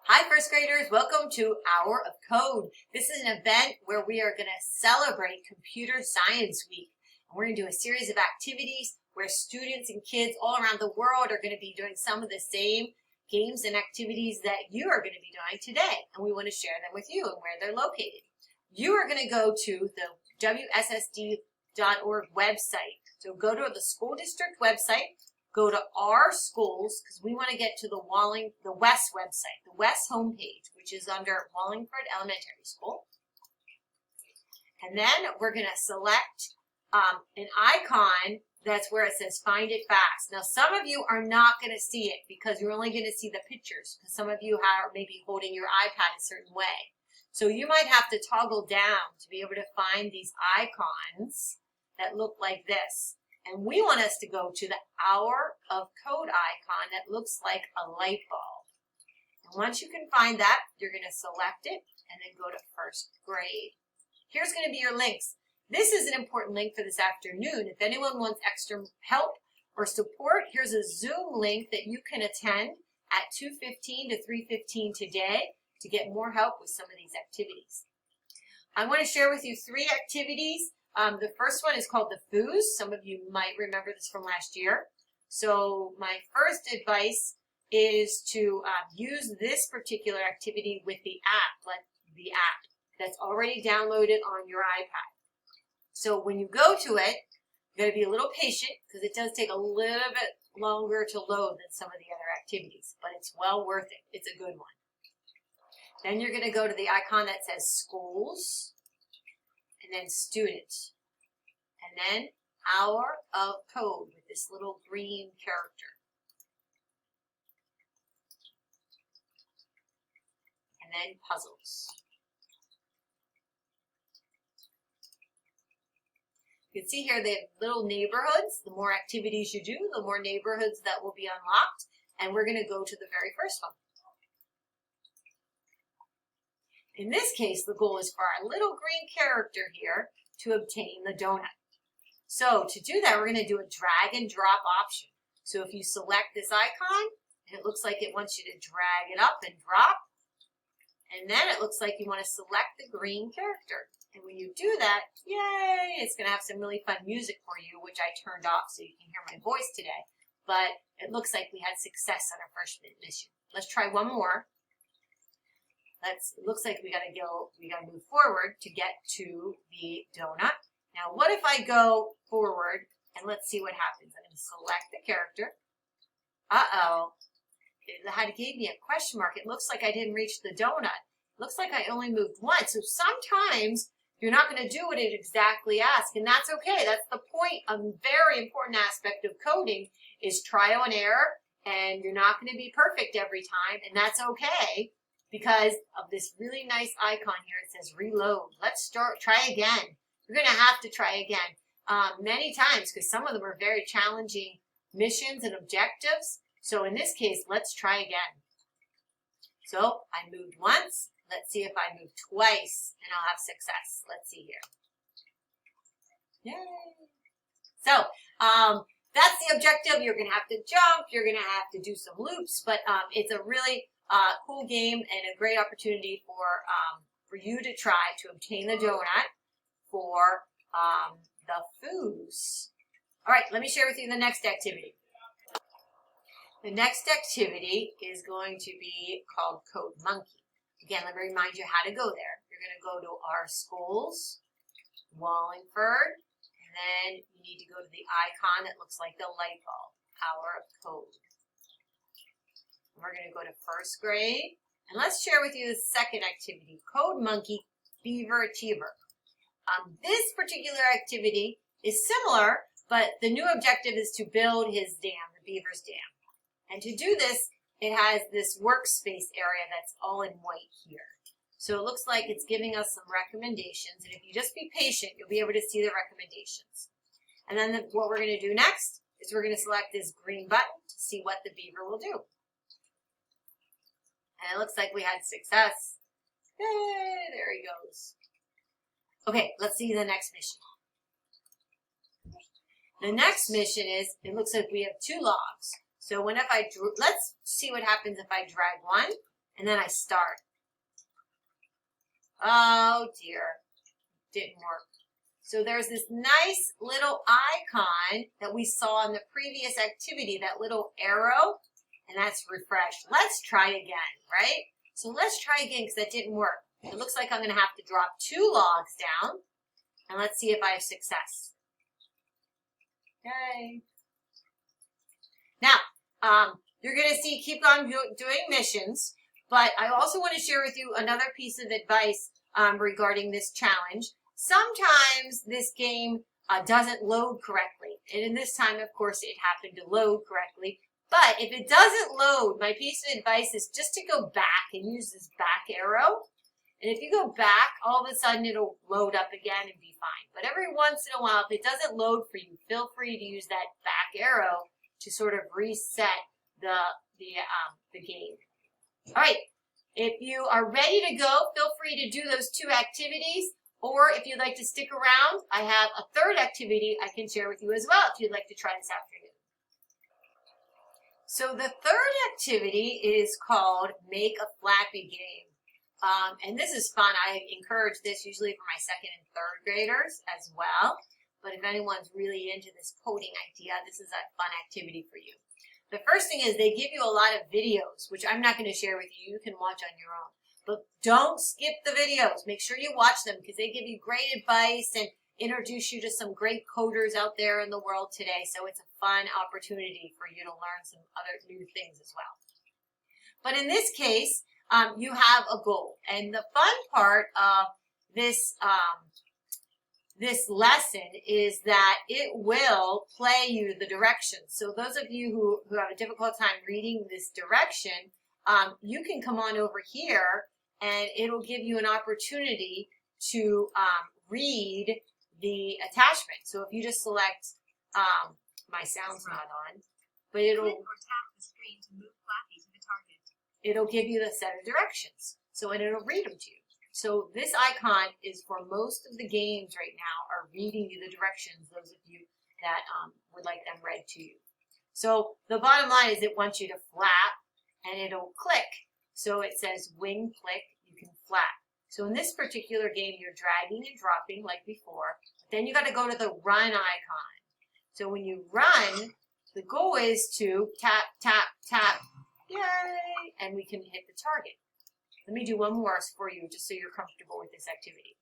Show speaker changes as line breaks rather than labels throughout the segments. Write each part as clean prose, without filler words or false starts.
Hi first graders, welcome to Hour of Code. This is an event where we are going to celebrate Computer Science Week. And we're going to do a series of activities where students and kids all around the world are going to be doing some of the same games and activities that you are going to be doing today. And we want to share them with you and where they're located. You are going to go to the WSSD.org website. So go to the school district website. Go to our schools, because we want to get to the WES website, the WES homepage, which is under Wallingford Elementary School. And then we're going to select an icon that's where it says Find It Fast. Now, some of you are not going to see it because you're only going to see the pictures, because some of you are maybe holding your iPad a certain way. So you might have to toggle down to be able to find these icons that look like this. And we want us to go to the Hour of Code icon that looks like a light bulb. And once you can find that, you're going to select it and then go to first grade. Here's going to be your links. This is an important link for this afternoon. If anyone wants extra help or support, here's a Zoom link that you can attend at 2:15 to 3:15 today to get more help with some of these activities. I want to share with you 3 activities. The first one is called the Foos. Some of you might remember this from last year. So my first advice is to use this particular activity with the app that's already downloaded on your iPad. So when you go to it, you got to be a little patient because it does take a little bit longer to load than some of the other activities, but it's well worth it. It's a good one. Then you're going to go to the icon that says Schools, and then Student, and then Hour of Code with this little green character. And then Puzzles. You can see here they have little neighborhoods. The more activities you do, the more neighborhoods that will be unlocked. And we're going to go to the very first one. In this case, the goal is for our little green character here to obtain the donut. So to do that, we're going to do a drag and drop option. So if you select this icon, and it looks like it wants you to drag it up and drop, and then it looks like you want to select the green character. And when you do that, yay, it's going to have some really fun music for you, which I turned off so you can hear my voice today. But it looks like we had success on our first mission. Let's try one more. It looks like we gotta move forward to get to the donut. Now, what if I go forward and let's see what happens. I'm gonna select the character. It gave me a question mark. It looks like I didn't reach the donut. It looks like I only moved once. So sometimes you're not gonna do what it exactly asks, and that's okay. That's the point. A very important aspect of coding is trial and error, and you're not gonna be perfect every time, and that's okay. Because of this really nice icon here, it says reload. Let's try again. You're going to have to try again many times because some of them are very challenging missions and objectives. So in this case, let's try again. So I moved once. Let's see if I move twice and I'll have success. Let's see here. Yay. So that's the objective. You're going to have to jump. You're going to have to do some loops, but it's a really cool game and a great opportunity for you to try to obtain the donut for the Foos. All right, let me share with you the next activity. The next activity is going to be called Code Monkey. Again, let me remind you how to go there. You're going to go to our schools, Wallingford, and then you need to go to the icon that looks like the light bulb, Hour of Code. We're going to go to first grade, and let's share with you the second activity, Code Monkey Beaver Achiever. This particular activity is similar, but the new objective is to build his dam, the beaver's dam. And to do this, it has this workspace area that's all in white here. So it looks like it's giving us some recommendations, and if you just be patient, you'll be able to see the recommendations. And then what we're going to do next is we're going to select this green button to see what the beaver will do. And it looks like we had success. Yay, there he goes. Okay, let's see the next mission. The next mission is, it looks like we have 2 logs. So let's see what happens if I drag one, and and then I start. Oh dear, didn't work. So there's this nice little icon that we saw in the previous activity, that little arrow, and that's refreshed. Let's try again, right? So let's try again because that didn't work. It looks like I'm going to have to drop 2 logs down, and let's see if I have success. Yay. Now, you're going to see, keep on doing missions, but I also want to share with you another piece of advice regarding this challenge. Sometimes this game doesn't load correctly, and in this time, of course, it happened to load correctly. But if it doesn't load, my piece of advice is just to go back and use this back arrow. And if you go back, all of a sudden it'll load up again and be fine. But every once in a while, if it doesn't load for you, feel free to use that back arrow to sort of reset the game. All right, if you are ready to go, feel free to do those 2 activities. Or if you'd like to stick around, I have a 3rd activity I can share with you as well if you'd like to try this afternoon. So the 3rd activity is called Make a Flappy Game. And this is fun. I encourage this usually for my 2nd and 3rd graders as well. But if anyone's really into this coding idea, this is a fun activity for you. The first thing is they give you a lot of videos, which I'm not going to share with you. You can watch on your own. But don't skip the videos. Make sure you watch them because they give you great advice and introduce you to some great coders out there in the world today. So it's a fun opportunity for you to learn some other new things as well. But in this case, you have a goal. And the fun part of this, this lesson is that it will play you the directions. So those of you who have a difficult time reading this direction, you can come on over here and it'll give you an opportunity to read the attachment. So if you just select, my sound's not on, but it'll
click or tap the screen to move Flappy to the target.
It'll give you the set of directions. So and it'll read them to you. So this icon is for most of the games right now are reading you the directions, those of you that would like them read to you. So the bottom line is it wants you to flap and it'll click. So it says when click, you can flap. So in this particular game, you're dragging and dropping like before. Then you got to go to the run icon. So when you run, the goal is to tap, tap, tap, yay, and we can hit the target. Let me do one more for you just so you're comfortable with this activity.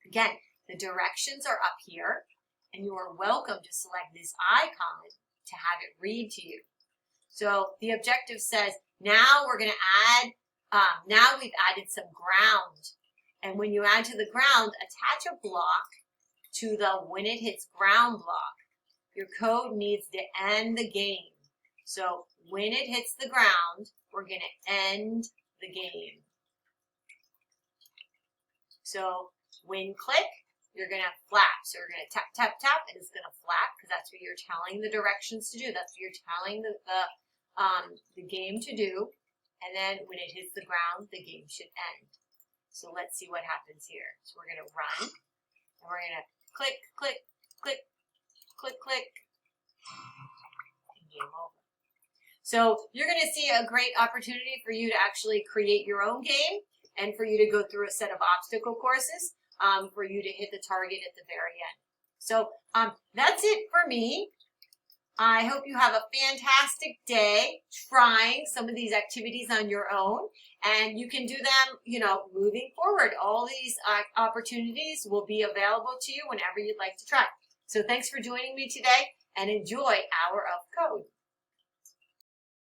Again, the directions are up here, and you are welcome to select this icon to have it read to you. So the objective says, now we're going to add, now we've added some ground. And when you add to the ground, attach a block to the when it hits ground block. Your code needs to end the game. So when it hits the ground, we're going to end the game. So when click, you're going to flap. So you're going to tap, tap, tap, and it's going to flap because that's what you're telling the directions to do. That's what you're telling the game to do. And then when it hits the ground, the game should end. So let's see what happens here. So we're going to run, and we're going to click, click, click, click, click, and game over. So you're going to see a great opportunity for you to actually create your own game and for you to go through a set of obstacle courses for you to hit the target at the very end. So that's it for me. I hope you have a fantastic day trying some of these activities on your own, and you can do them, you know, moving forward. All these opportunities will be available to you whenever you'd like to try. So thanks for joining me today, and enjoy Hour of Code.